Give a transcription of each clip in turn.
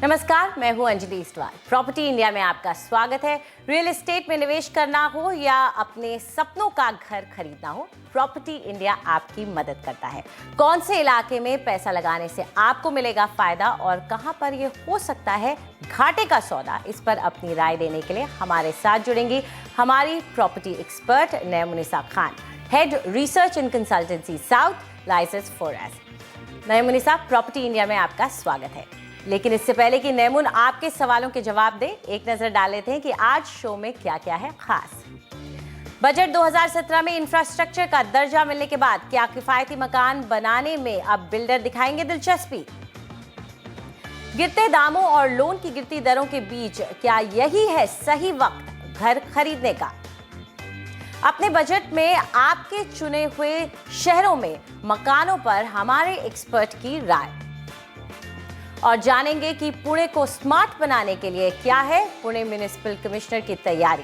नमस्कार, मैं हूं अंजलि इस्टवाल। प्रॉपर्टी इंडिया में आपका स्वागत है। रियल एस्टेट में निवेश करना हो या अपने सपनों का घर खरीदना हो, प्रॉपर्टी इंडिया आपकी मदद करता है। कौन से इलाके में पैसा लगाने से आपको मिलेगा फायदा और कहां पर यह हो सकता है घाटे का सौदा, इस पर अपनी राय देने के लिए हमारे साथ जुड़ेंगी हमारी property expert Nayamunisa Khan, head research and consultancy south, Liases Foras. Nayamunisa, property India में आपका स्वागत है। लेकिन इससे पहले कि नयमुन आपके सवालों के जवाब दे, एक नजर डाल लेते हैं कि आज शो में क्या क्या है खास। बजट 2017 में इंफ्रास्ट्रक्चर का दर्जा मिलने के बाद क्या किफायती मकान बनाने में अब बिल्डर दिखाएंगे दिलचस्पी? गिरते दामों और लोन की गिरती दरों के बीच क्या यही है सही वक्त घर खरीदने का? अपने बजट में आपके चुने हुए शहरों में मकानों पर हमारे एक्सपर्ट की राय, और जानेंगे कि पुणे को स्मार्ट बनाने के लिए क्या है पुणे म्युनिसिपल कमिश्नर की तैयारी।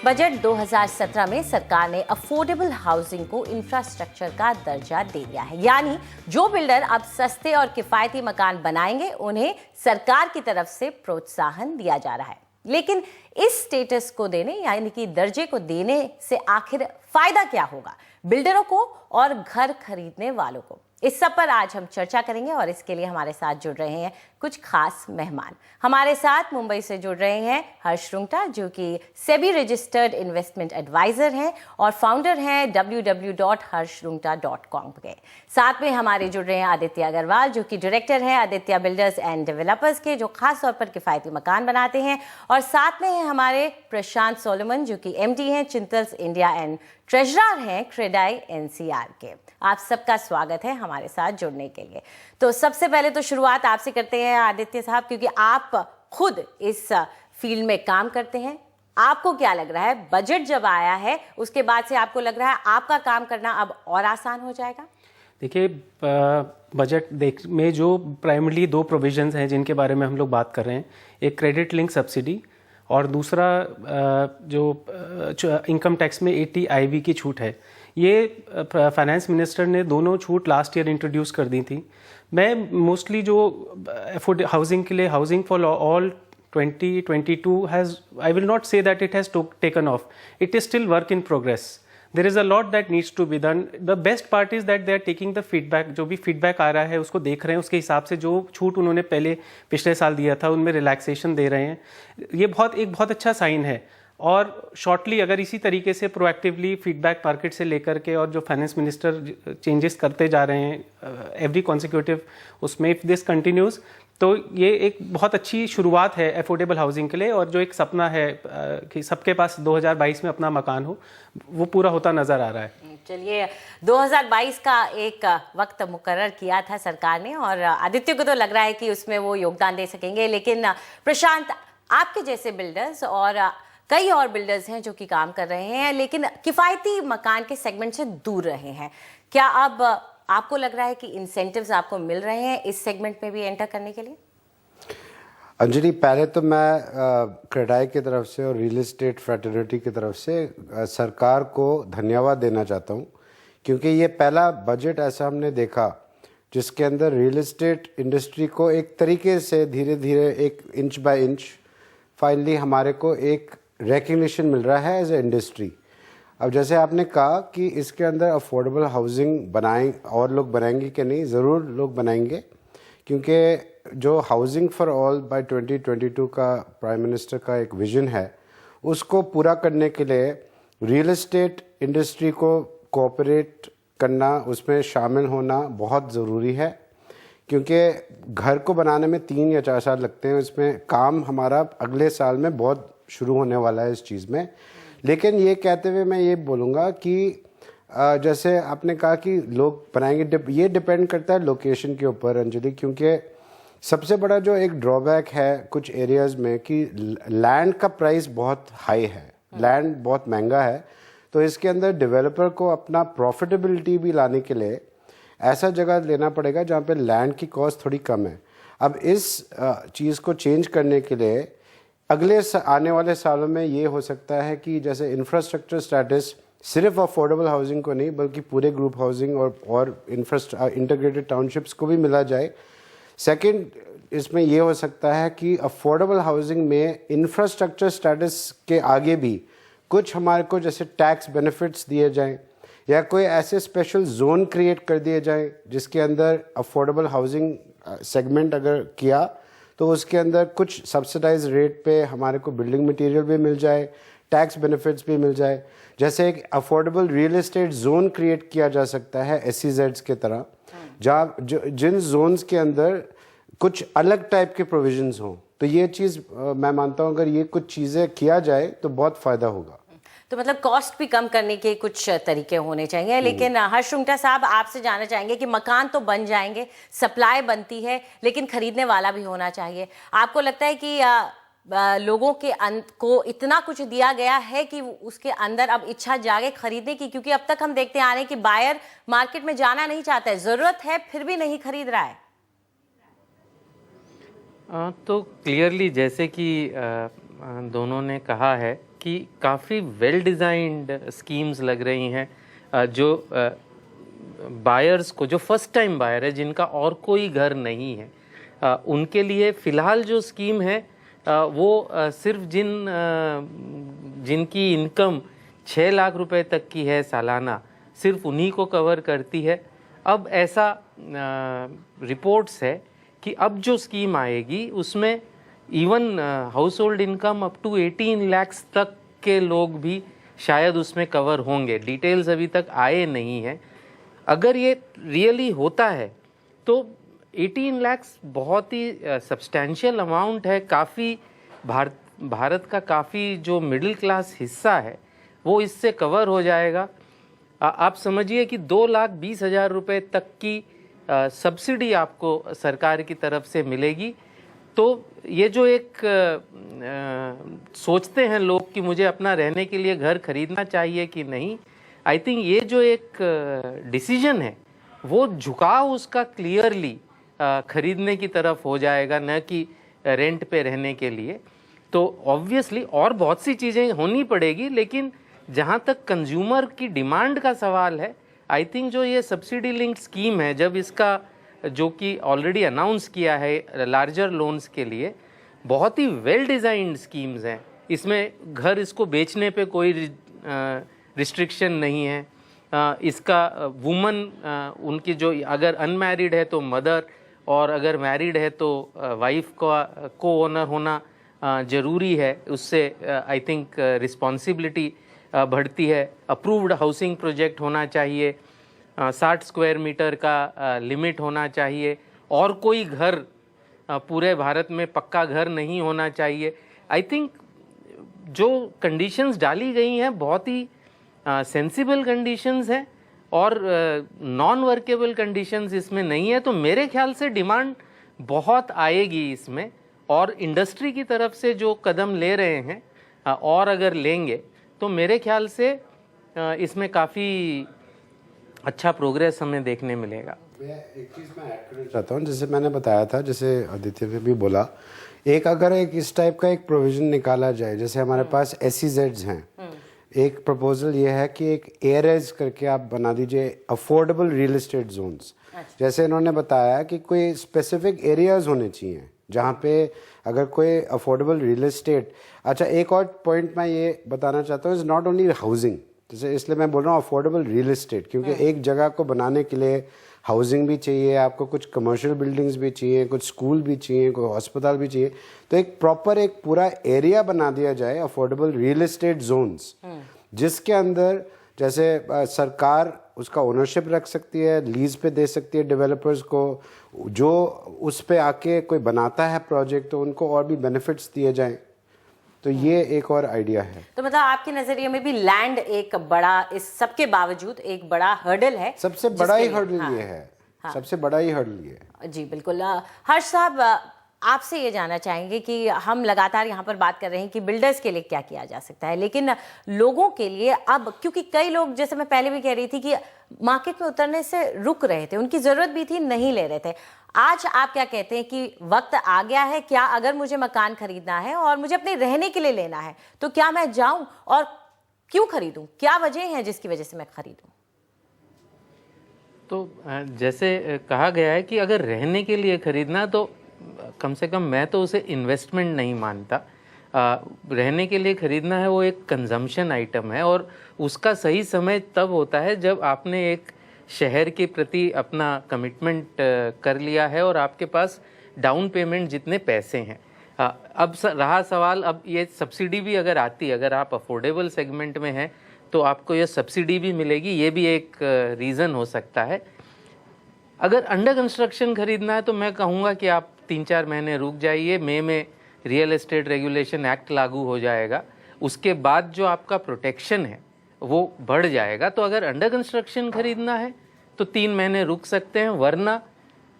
बजट 2017 में सरकार ने अफोर्डेबल हाउसिंग को इंफ्रास्ट्रक्चर का दर्जा दे दिया है, यानी जो बिल्डर अब सस्ते और किफायती मकान बनाएंगे उन्हें सरकार की तरफ से प्रोत्साहन दिया जा रहा है। लेकिन इस स्टेटस को देने यानी कि दर्जे को देने से आखिर फायदा क्या होगा बिल्डरों को और घर खरीदने वालों को? इस सब पर आज हम चर्चा करेंगे और इसके लिए हमारे साथ जुड़ रहे हैं कुछ खास मेहमान। हमारे साथ मुंबई से जुड़ रहे हैं हर्ष रुंगटा, जो कि सेबी रजिस्टर्ड इन्वेस्टमेंट एडवाइजर हैं और फाउंडर हैं www.harshrungta.com के। साथ में हमारे जुड़ रहे हैं आदित्य अग्रवाल, जो कि डायरेक्टर हैं आदित्य बिल्डर्स एंड डेवलपर्स के, जो खास तौर पर किफायती मकान बनाते हैं। और साथ में हैं हमारे प्रशांत सोलोमन, जो कि एमडी हैं चिंतल्स इंडिया एंड ट्रेजरर हैं क्रेडाई एनसीआर के। आप सबका स्वागत है हमारे साथ जुड़ने के लिए। तो सबसे पहले तो शुरुआत आपसे करते हैं आदित्य साहब, क्योंकि आप खुद इस फील्ड में काम करते हैं। आपको क्या लग रहा है, बजट जब आया है उसके बाद से आपको लग रहा है आपका काम करना अब और आसान हो जाएगा? देखिए, बजट में जो प्राइमरली दो प्रोविजंस हैं जिनके बारे में हम लोग बात कर रहे हैं, एक क्रेडिट लिंक सब्सिडी और दूसरा जो इनकम टैक्स में 80 IB की छूट है। ये फाइनेंस मिनिस्टर ने दोनों छूट लास्ट ईयर इंट्रोड्यूस कर दी थी। मैं मोस्टली जो अफोर्ड हाउसिंग के लिए housing for all 2022 has, I will not say that it has taken off, it is still work in progress. There is a lot that needs to be done. The best part is that they are taking the feedback, जो भी feedback आ रहा है उसको देख रहे हैं, उसके हिसाब से जो छूट उन्होंने पिछले साल दिया था उनमें रिलैक्सेशन दे रहे हैं। ये एक बहुत अच्छा साइन है। और शॉर्टली अगर इसी तरीके से प्रोएक्टिवली फीडबैक मार्केट से लेकर के और जो फाइनेंस मिनिस्टर चेंजेस करते जा रहे हैं एवरी कॉन्सिक्यूटिव, उसमें इफ दिस कंटिन्यूज तो ये एक बहुत अच्छी शुरुआत है अफोर्डेबल हाउसिंग के लिए। और जो एक सपना है कि सबके पास 2022 में अपना मकान हो, वो पूरा होता नजर आ रहा है। चलिए, 2022 का एक वक्त मुकर्रर किया था सरकार ने और आदित्य को तो लग रहा है कि उसमें वो योगदान दे सकेंगे। लेकिन प्रशांत, आपके जैसे बिल्डर्स और कई और बिल्डर्स हैं जो कि काम कर रहे हैं लेकिन किफायती मकान के सेगमेंट से दूर रहे हैं। क्या अब आपको लग रहा है कि इंसेंटिव्स आपको मिल रहे हैं इस सेगमेंट में भी एंटर करने के लिए? अंजलि, पहले तो मैं क्रेडाई की तरफ से और रियल एस्टेट फ्रेटर्निटी की तरफ से सरकार को धन्यवाद देना चाहता हूँ, क्योंकि ये पहला बजट ऐसा हमने देखा जिसके अंदर रियल एस्टेट इंडस्ट्री को एक तरीके से धीरे धीरे, एक इंच बाय इंच, फाइनली हमारे को एक रिकग्निशन मिल रहा है एज ए इंडस्ट्री। अब जैसे आपने कहा कि इसके अंदर अफोर्डेबल हाउसिंग बनाएं, और लोग बनाएंगे कि नहीं, ज़रूर लोग बनाएंगे, क्योंकि जो हाउसिंग फॉर ऑल बाय 2022 का प्राइम मिनिस्टर का एक विजन है, उसको पूरा करने के लिए रियल एस्टेट इंडस्ट्री को कोऑपरेट करना, उसमें शामिल होना बहुत ज़रूरी है। क्योंकि घर को बनाने में 3 या 4 साल लगते हैं, इसमें काम हमारा अगले साल में बहुत शुरू होने वाला है इस चीज़ में। लेकिन ये कहते हुए मैं ये बोलूँगा कि जैसे आपने कहा कि लोग बनाएंगे, ये डिपेंड करता है लोकेशन के ऊपर अंजलि, क्योंकि सबसे बड़ा जो एक ड्रॉबैक है कुछ एरियाज़ में कि लैंड का प्राइस बहुत हाई है, लैंड बहुत महंगा है। तो इसके अंदर डेवलपर को अपना प्रॉफिटेबिलिटी भी लाने के लिए ऐसा जगह लेना पड़ेगा जहाँ पे लैंड की कॉस्ट थोड़ी कम है। अब इस चीज़ को चेंज करने के लिए अगले आने वाले सालों में ये हो सकता है कि जैसे इंफ्रास्ट्रक्चर स्टेटस सिर्फ अफोर्डेबल हाउसिंग को नहीं बल्कि पूरे ग्रुप हाउसिंग और इंटीग्रेटेड टाउनशिप्स को भी मिला जाए। सेकंड, इसमें ये हो सकता है कि अफोर्डेबल हाउसिंग में इंफ्रास्ट्रक्चर स्टेटस के आगे भी कुछ हमारे को जैसे टैक्स बेनिफिट्स दिए जाएं या कोई ऐसे स्पेशल जोन क्रिएट कर दिए जाएं जिसके अंदर अफोर्डेबल हाउसिंग सेगमेंट अगर किया तो उसके अंदर कुछ सब्सिडाइज रेट पे हमारे को बिल्डिंग मटेरियल भी मिल जाए, टैक्स बेनिफिट्स भी मिल जाए। जैसे एक affordable real estate zone create किया जा सकता है SEZs के तरह, जहाँ जिन जोन्स के अंदर कुछ अलग टाइप के प्रोविजंस हों। तो ये चीज़ मैं मानता हूँ अगर ये कुछ चीज़ें किया जाए तो बहुत फ़ायदा होगा। तो मतलब कॉस्ट भी कम करने के कुछ तरीके होने चाहिए। लेकिन हर्ष रुंगटा साहब, आपसे जानना चाहेंगे कि मकान तो बन जाएंगे, सप्लाई बनती है, लेकिन खरीदने वाला भी होना चाहिए। आपको लगता है कि लोगों के को इतना कुछ दिया गया है कि उसके अंदर अब इच्छा जागे खरीदने की? क्योंकि अब तक हम देखते आ रहे हैं कि बायर मार्केट में जाना नहीं चाहता है, जरूरत है फिर भी नहीं खरीद रहा है। तो क्लियरली जैसे कि दोनों ने कहा है कि काफ़ी वेल डिज़ाइंड स्कीम्स लग रही हैं जो बायर्स को, जो फर्स्ट टाइम बायर है जिनका और कोई घर नहीं है, उनके लिए फ़िलहाल जो स्कीम है वो सिर्फ जिनकी इनकम 6 लाख रुपए तक की है सालाना, सिर्फ उन्हीं को कवर करती है। अब ऐसा रिपोर्ट्स है कि अब जो स्कीम आएगी उसमें even household income up to 18 lakh तक के लोग भी शायद उसमें कवर होंगे। डिटेल्स अभी तक आए नहीं हैं। अगर ये रियली होता है तो 18 लाख बहुत ही सब्सटैंशियल अमाउंट है। काफ़ी भारत का काफ़ी जो मिडिल क्लास हिस्सा है वो इससे कवर हो जाएगा। आप समझिए कि 2,20,000 रुपये तक की सब्सिडी आपको सरकार की तरफ से मिलेगी। तो ये जो एक सोचते हैं लोग कि मुझे अपना रहने के लिए घर खरीदना चाहिए कि नहीं, आई थिंक ये जो एक डिसीजन है वो झुकाव उसका क्लियरली खरीदने की तरफ हो जाएगा, न कि रेंट पे रहने के लिए। तो ऑब्वियसली और बहुत सी चीज़ें होनी पड़ेगी, लेकिन जहाँ तक कंज्यूमर की डिमांड का सवाल है, आई थिंक जो ये सब्सिडी लिंक्ड स्कीम है, जब इसका जो कि ऑलरेडी अनाउंस किया है लार्जर लोन्स के लिए, बहुत ही वेल डिज़ाइंड स्कीम्स हैं। इसमें घर इसको बेचने पे कोई रिस्ट्रिक्शन नहीं है। इसका वुमन उनकी जो अगर अनमैरिड है तो मदर, और अगर मैरिड है तो वाइफ का को ओनर होना ज़रूरी है। उससे आई थिंक रिस्पॉन्सिबिलिटी बढ़ती है। अप्रूव्ड हाउसिंग प्रोजेक्ट होना चाहिए, 60 स्क्वायर मीटर का लिमिट होना चाहिए, और कोई घर पूरे भारत में पक्का घर नहीं होना चाहिए। आई थिंक जो कंडीशंस डाली गई हैं बहुत ही सेंसिबल कंडीशंस हैं और नॉन वर्केबल कंडीशंस इसमें नहीं है। तो मेरे ख्याल से डिमांड बहुत आएगी इसमें, और इंडस्ट्री की तरफ से जो कदम ले रहे हैं और अगर लेंगे तो मेरे ख्याल से इसमें काफ़ी अच्छा प्रोग्रेस हमें देखने मिलेगा। एक चीज़ मैं ऐड करना चाहता हूँ, जैसे मैंने बताया था, जैसे आदित्य ने भी बोला, अगर एक इस टाइप का एक प्रोविज़न निकाला जाए, जैसे हमारे पास SEZs हैं, एक प्रपोजल ये है कि एक एयरएज करके आप बना दीजिए, अफोर्डेबल रियल एस्टेट जोन्स। जैसे इन्होंने बताया कि कोई स्पेसिफिक एरियाज होने चाहिए जहाँ पे अगर कोई अफोर्डेबल रियल एस्टेट। अच्छा, एक और पॉइंट मैं ये बताना चाहता हूँ, इज़ नॉट ओनली हाउसिंग, जैसे इसलिए मैं बोल रहा हूँ अफोर्डेबल रियल एस्टेट, क्योंकि एक जगह को बनाने के लिए हाउसिंग भी चाहिए, आपको कुछ कमर्शियल बिल्डिंग्स भी चाहिए, कुछ स्कूल भी चाहिए, कोई हॉस्पिटल भी चाहिए। तो एक प्रॉपर एक पूरा एरिया बना दिया जाए अफोर्डेबल रियल एस्टेट जोन्स, जिसके अंदर जैसे सरकार उसका ओनरशिप रख सकती है, लीज पे दे सकती है डेवलपर्स को, जो उस पे आके कोई बनाता है प्रोजेक्ट तो उनको और भी बेनिफिट्स दिए जाएं। तो ये एक और आइडिया है। तो मतलब आपके नजरिए में भी लैंड एक बड़ा, इस सबके बावजूद एक बड़ा हर्डल है। सबसे बड़ा ही हर्डल ये है। सबसे बड़ा ही हर्डल ये। जी बिल्कुल। हर्ष साहब, आपसे ये जानना चाहेंगे कि हम लगातार यहाँ पर बात कर रहे हैं कि बिल्डर्स के लिए क्या किया जा सकता है, लेकिन लोगों के लिए अब, क्योंकि कई लोग, जैसे मैं पहले भी कह रही थी, कि मार्केट में उतरने से रुक रहे थे, उनकी ज़रूरत भी थी, नहीं ले रहे थे। आज आप क्या कहते हैं कि वक्त आ गया है क्या? अगर मुझे मकान खरीदना है और मुझे अपने रहने के लिए लेना है, तो क्या मैं जाऊं और क्यों खरीदूं, क्या वजह है जिसकी वजह से मैं खरीदूं? तो जैसे कहा गया है कि अगर रहने के लिए खरीदना तो कम से कम मैं तो उसे इन्वेस्टमेंट नहीं मानता। रहने के लिए खरीदना है वो एक कंजम्पशन आइटम है, और उसका सही समय तब होता है जब आपने एक शहर के प्रति अपना कमिटमेंट कर लिया है और आपके पास डाउन पेमेंट जितने पैसे हैं। अब रहा सवाल, अब ये सब्सिडी भी अगर आती, अगर आप अफोर्डेबल सेगमेंट में हैं तो आपको ये सब्सिडी भी मिलेगी, ये भी एक रीज़न हो सकता है। अगर अंडर कंस्ट्रक्शन खरीदना है तो मैं कहूँगा कि आप 3-4 महीने रुक जाइए। मई में रियल एस्टेट रेगुलेशन एक्ट लागू हो जाएगा, उसके बाद जो आपका प्रोटेक्शन है वो बढ़ जाएगा। तो अगर अंडर कंस्ट्रक्शन खरीदना है तो 3 महीने रुक सकते हैं, वरना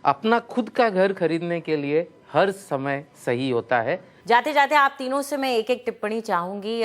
अपना खुद का घर खरीदने के लिए हर समय सही होता है। जाते जाते आप तीनों से मैं एक एक टिप्पणी चाहूंगी।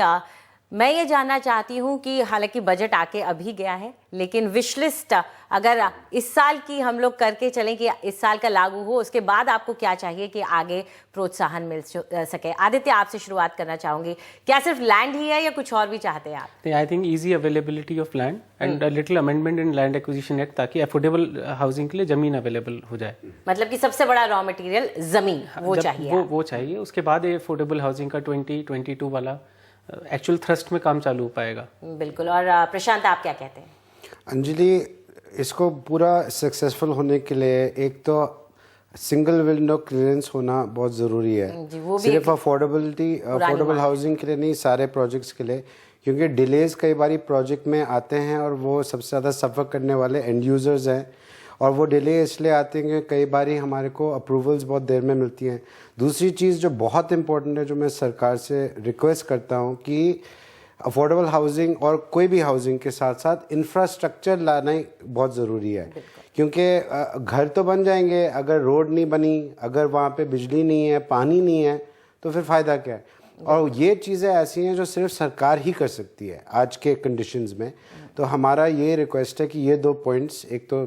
मैं ये जानना चाहती हूँ कि हालांकि बजट आके अभी गया है, लेकिन विश लिस्ट अगर इस साल की हम लोग करके चलें कि इस साल का लागू हो, उसके बाद आपको क्या चाहिए कि आगे प्रोत्साहन मिल सके? आदित्य, आपसे शुरुआत करना चाहूंगी। क्या सिर्फ लैंड ही है या कुछ और भी चाहते हैं आप? I think easy availability of land and little amendment in land acquisition act, ताकि अफोर्डेबल हाउसिंग के लिए जमीन अवेलेबल हो जाए। मतलब कि सबसे बड़ा रॉ मटेरियल जमीन वो चाहिए, वो चाहिए। उसके बाद ये अफोर्डेबल हाउसिंग का 2022 वाला एक्चुअल थ्रस्ट में काम चालू हो पाएगा। बिल्कुल। और प्रशांत, आप क्या कहते हैं? अंजलि, इसको पूरा सक्सेसफुल होने के लिए एक तो सिंगल विंडो क्लियरेंस होना बहुत ज़रूरी है। सिर्फ अफोर्डेबल हाउसिंग के लिए नहीं, सारे प्रोजेक्ट्स के लिए, क्योंकि डिलेज कई बार प्रोजेक्ट में आते हैं और वो सबसे ज़्यादा सफ़र करने वाले एंड यूज़र्स हैं। और वो डिले इसलिए आते हैं कि कई बार हमारे को अप्रूवल्स बहुत देर में मिलती हैं। दूसरी चीज़ जो बहुत इंपॉर्टेंट है, जो मैं सरकार से रिक्वेस्ट करता हूँ कि अफोर्डेबल हाउसिंग और कोई भी हाउसिंग के साथ साथ इंफ्रास्ट्रक्चर लाना ही बहुत ज़रूरी है। क्योंकि घर तो बन जाएंगे, अगर रोड नहीं बनी, अगर वहाँ पे बिजली नहीं है, पानी नहीं है, तो फिर फ़ायदा क्या है? और ये चीज़ें ऐसी हैं जो सिर्फ सरकार ही कर सकती है आज के कंडीशंस में। तो हमारा ये रिक्वेस्ट है कि ये 2 पॉइंट्स, एक तो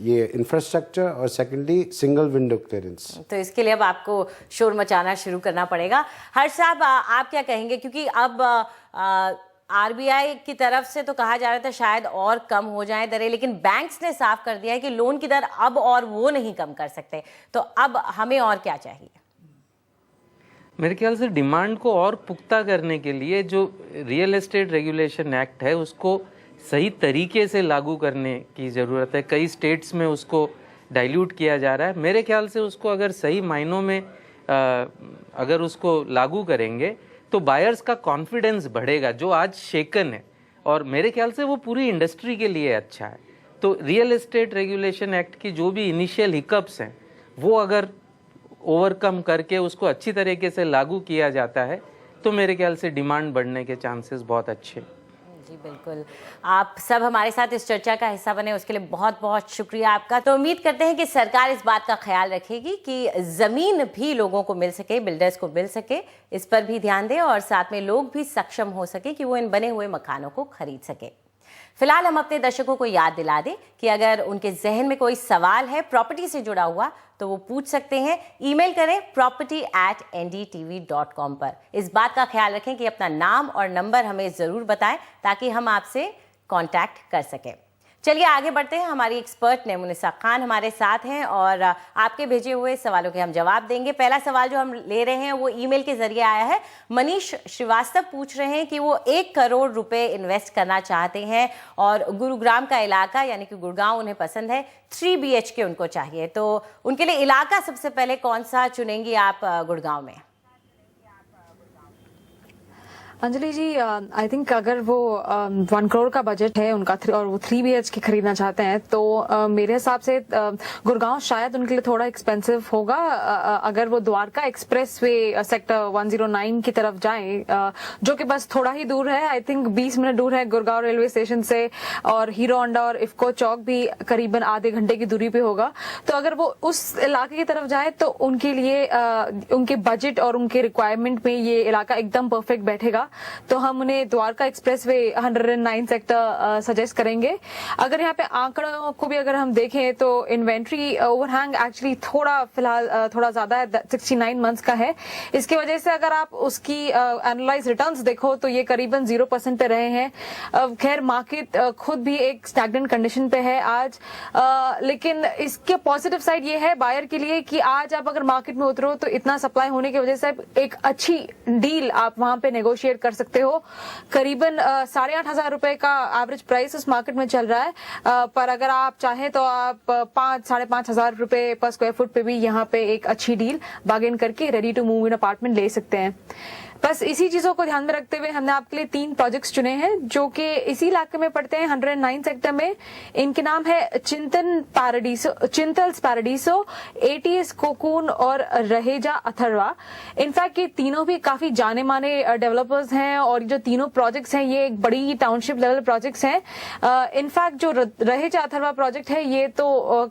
ये इंफ्रास्ट्रक्चर और सेकेंडली सिंगल विंडो क्लियरेंस। तो इसके लिए अब आपको शोर मचाना शुरू करना पड़ेगा। हर्ष साहब, आप क्या कहेंगे? क्योंकि अब आरबीआई की तरफ से तो कहा जा रहा था शायद और कम हो जाए दरें, लेकिन बैंक्स ने साफ कर दिया है कि लोन की दर अब और वो नहीं कम कर सकते। तो अब हमें और क्या चाहिए? मेरे ख्याल से डिमांड को और पुख्ता करने के लिए जो रियल एस्टेट रेगुलेशन एक्ट है उसको सही तरीके से लागू करने की ज़रूरत है। कई स्टेट्स में उसको डाइल्यूट किया जा रहा है। मेरे ख्याल से उसको अगर सही मायनों में अगर उसको लागू करेंगे तो बायर्स का कॉन्फिडेंस बढ़ेगा, जो आज शेकन है, और मेरे ख्याल से वो पूरी इंडस्ट्री के लिए अच्छा है। तो रियल एस्टेट रेगुलेशन एक्ट की जो भी इनिशियल हिकअप्स हैं वो अगर ओवरकम करके उसको अच्छी तरीके से लागू किया जाता है तो मेरे ख्याल से डिमांड बढ़ने के चांसेस बहुत अच्छे। जी बिल्कुल। आप सब हमारे साथ इस चर्चा का हिस्सा बने, उसके लिए बहुत बहुत शुक्रिया आपका। तो उम्मीद करते हैं कि सरकार इस बात का ख्याल रखेगी कि ज़मीन भी लोगों को मिल सके, बिल्डर्स को मिल सके, इस पर भी ध्यान दें, और साथ में लोग भी सक्षम हो सके कि वो इन बने हुए मकानों को खरीद सके। फिलहाल हम अपने दर्शकों को याद दिला दें कि अगर उनके जहन में कोई सवाल है प्रॉपर्टी से जुड़ा हुआ तो वो पूछ सकते हैं। ईमेल करें property@ndtv.com पर। इस बात का ख्याल रखें कि अपना नाम और नंबर हमें ज़रूर बताएं ताकि हम आपसे कांटेक्ट कर सकें। चलिए आगे बढ़ते हैं। हमारी एक्सपर्ट नेमुनिसा खान हमारे साथ हैं और आपके भेजे हुए सवालों के हम जवाब देंगे। पहला सवाल जो हम ले रहे हैं वो ईमेल के जरिए आया है। मनीष श्रीवास्तव पूछ रहे हैं कि वो 1 करोड़ रुपए इन्वेस्ट करना चाहते हैं और गुरुग्राम का इलाका यानी कि गुड़गांव उन्हें पसंद है, 3 BHK उनको चाहिए। तो उनके लिए इलाका सबसे पहले कौन सा चुनेंगी आप गुड़गांव में? अंजलि जी, आई थिंक अगर वो 1 करोड़ का बजट है उनका और वो 3 BHK खरीदना चाहते हैं तो मेरे हिसाब से गुड़गांव शायद उनके लिए थोड़ा एक्सपेंसिव होगा। अगर वो द्वारका एक्सप्रेस वे सेक्टर 109 की तरफ जाएं, जो कि बस थोड़ा ही दूर है, आई थिंक 20 मिनट दूर है गुड़गांव रेलवे स्टेशन से, और हीरो होंडा और इफ्को चौक भी करीबन आधे घंटे की दूरी पे होगा। तो अगर वो उस इलाके की तरफ जाए तो उनके लिए उनके बजट और उनके रिक्वायरमेंट में ये इलाका एकदम परफेक्ट बैठेगा। तो हम उन्हें द्वारका एक्सप्रेसवे 109 सेक्टर सजेस्ट करेंगे। अगर यहाँ पे आंकड़ों को भी अगर हम देखें तो इन्वेंट्री ओवरहैंग एक्चुअली थोड़ा फिलहाल थोड़ा ज्यादा है, 69 मंथ्स का है। इसकी वजह से अगर आप उसकी एनालाइज रिटर्न्स देखो तो ये करीबन 0% पे रहे हैं। खैर मार्केट खुद भी एक स्टैग्नेंट कंडीशन पे है आज, लेकिन इसके पॉजिटिव साइड ये है बायर के लिए कि आज आप अगर मार्केट में उतरो तो इतना सप्लाई होने की वजह से एक अच्छी डील आप वहां पे नेगोशिएट कर सकते हो। करीबन 8,500 रुपए का एवरेज प्राइस उस मार्केट में चल रहा है, पर अगर आप चाहें तो आप 5,000-5,500 रुपए पर स्क्वायर फुट पे भी यहाँ पे एक अच्छी डील बार्गेन करके ready to move in apartment ले सकते हैं। बस इसी चीजों को ध्यान में रखते हुए हमने आपके लिए 3 प्रोजेक्ट्स चुने हैं जो कि इसी इलाके में पड़ते हैं, 109 सेक्टर में। इनके नाम है चिंतल्स पैराडीसो, एटीएस कोकून और रहेजा अथर्वा। इनफैक्ट ये तीनों भी काफी जाने माने डेवलपर्स हैं और जो तीनों प्रोजेक्ट्स हैं ये एक बड़ी टाउनशिप लेवल प्रोजेक्ट्स हैं। इनफैक्ट जो रहेजा अथर्वा प्रोजेक्ट है ये तो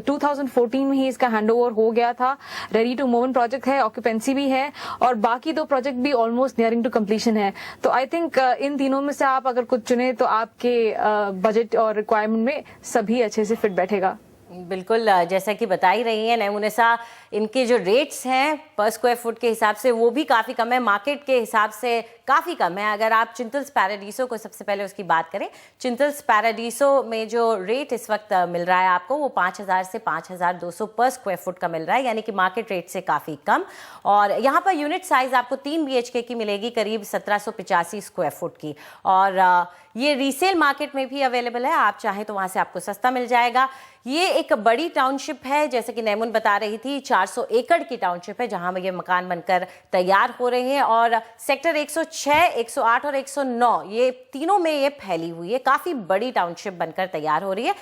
2014 में ही इसका हैंडओवर हो गया था, ready to move in project है, ऑक्यूपेंसी भी है और बाकी 2 प्रोजेक्ट भी ऑलमोस्ट नियरिंग टू कंप्लीशन है। तो आई थिंक इन तीनों में से आप अगर कुछ चुने तो आपके बजट और रिक्वायरमेंट में सभी अच्छे से फिट बैठेगा। बिल्कुल, जैसा कि बता ही रही हैं नैमुनिसा, इनके जो रेट्स हैं पर स्क्वायर फुट के हिसाब से वो भी काफ़ी कम है, मार्केट के हिसाब से काफ़ी कम है। अगर आप चिंतल्स पैराडीसो को सबसे पहले उसकी बात करें, चिंतल्स पैराडीसो में जो रेट इस वक्त मिल रहा है आपको वो 5,000 से 5,200 पर स्क्वायर फुट का मिल रहा है, यानी कि मार्केट रेट से काफ़ी कम। और यहाँ पर यूनिट साइज आपको 3 BHK की मिलेगी, करीब 1785 स्क्वायर फुट की। और ये रीसेल मार्केट में भी अवेलेबल है, आप चाहें तो वहाँ से आपको सस्ता मिल जाएगा। ये एक बड़ी टाउनशिप है, जैसे कि नैमुन बता रही थी, 400 एकड़ की टाउनशिप है जहां ये मकान बनकर तैयार हो रहे हैं। और सेक्टर 106, 108 और 109 ये तीनों में ये फैली हुई है, काफ़ी बड़ी टाउनशिप बनकर तैयार हो रही है।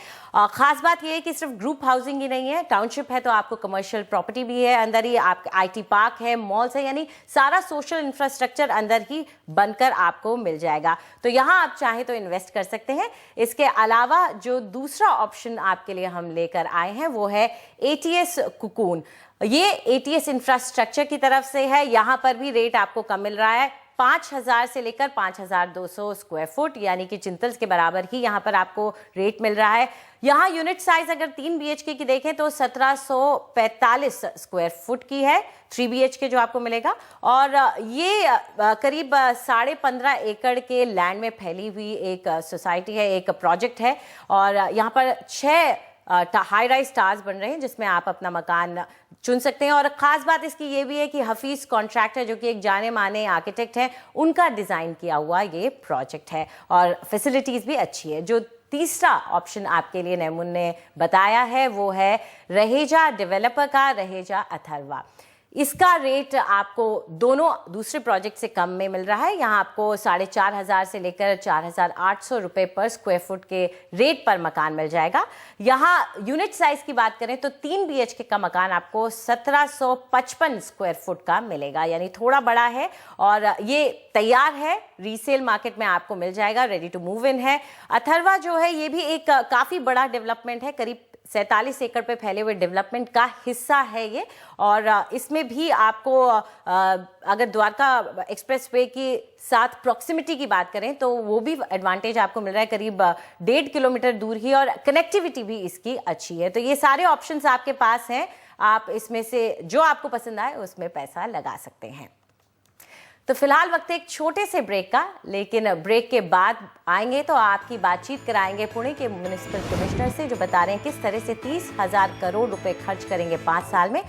खास बात ये है कि सिर्फ ग्रुप हाउसिंग ही नहीं है, टाउनशिप है तो आपको कमर्शियल प्रॉपर्टी भी है अंदर ही, आप IT पार्क है, मॉल्स है, यानी सारा सोशल इंफ्रास्ट्रक्चर अंदर ही बनकर आपको मिल जाएगा। तो यहाँ आप चाहें तो इन्वेस्ट कर सकते हैं। इसके अलावा जो दूसरा ऑप्शन आपके लिए हम लेकर आए हैं वो है ATS कोकून। ये ATS इंफ्रास्ट्रक्चर की तरफ से है, यहाँ पर भी रेट आपको कम मिल रहा है, 5,000 से लेकर 5,200 स्क्वायर फुट, यानी कि चिंतल्स के बराबर ही यहाँ पर आपको रेट मिल रहा है। यहाँ यूनिट साइज अगर 3 BHK की देखें तो 1745 स्क्वायर फुट की है, 3 BHK जो आपको मिलेगा। और ये करीब 15.5 एकड़ के लैंड में फैली हुई एक सोसाइटी है, एक प्रोजेक्ट है। और यहाँ पर 6 हाई राइज टावर्स बन रहे हैं जिसमें आप अपना मकान चुन सकते हैं। और ख़ास बात इसकी ये भी है कि हफीज़ कॉन्ट्रैक्टर जो कि एक जाने माने आर्किटेक्ट हैं, उनका डिज़ाइन किया हुआ ये प्रोजेक्ट है और फैसिलिटीज़ भी अच्छी है। जो तीसरा ऑप्शन आपके लिए नैमुन ने बताया है वो है रहेजा डेवलपर का, रहेजा अथर्वा। इसका रेट आपको दोनों दूसरे प्रोजेक्ट से कम में मिल रहा है। यहाँ आपको 4,500 से लेकर 4,800 रुपए पर स्क्वायर फुट के रेट पर मकान मिल जाएगा। यहाँ यूनिट साइज की बात करें तो 3 BHK का मकान आपको 1755 स्क्वायर फुट का मिलेगा, यानी थोड़ा बड़ा है और ये तैयार है, रीसेल मार्केट में आपको मिल जाएगा, रेडी टू मूव इन है। अथर्वा जो है ये भी एक काफ़ी बड़ा डेवलपमेंट है, करीब 47 एकड़ पे फैले हुए डेवलपमेंट का हिस्सा है ये। और इसमें भी आपको अगर द्वारका एक्सप्रेसवे के साथ प्रॉक्सिमिटी की बात करें तो वो भी एडवांटेज आपको मिल रहा है, करीब 1.5 किलोमीटर दूर ही, और कनेक्टिविटी भी इसकी अच्छी है। तो ये सारे ऑप्शंस आपके पास हैं, आप इसमें से जो आपको पसंद आए उसमें पैसा लगा सकते हैं। तो फिलहाल वक्त एक छोटे से ब्रेक का, लेकिन ब्रेक के बाद आएंगे तो आपकी बातचीत कराएंगे पुणे के म्युनिसिपल कमिश्नर से, जो बता रहे हैं किस तरह से 30,000 करोड़ रुपए खर्च करेंगे 5 साल में।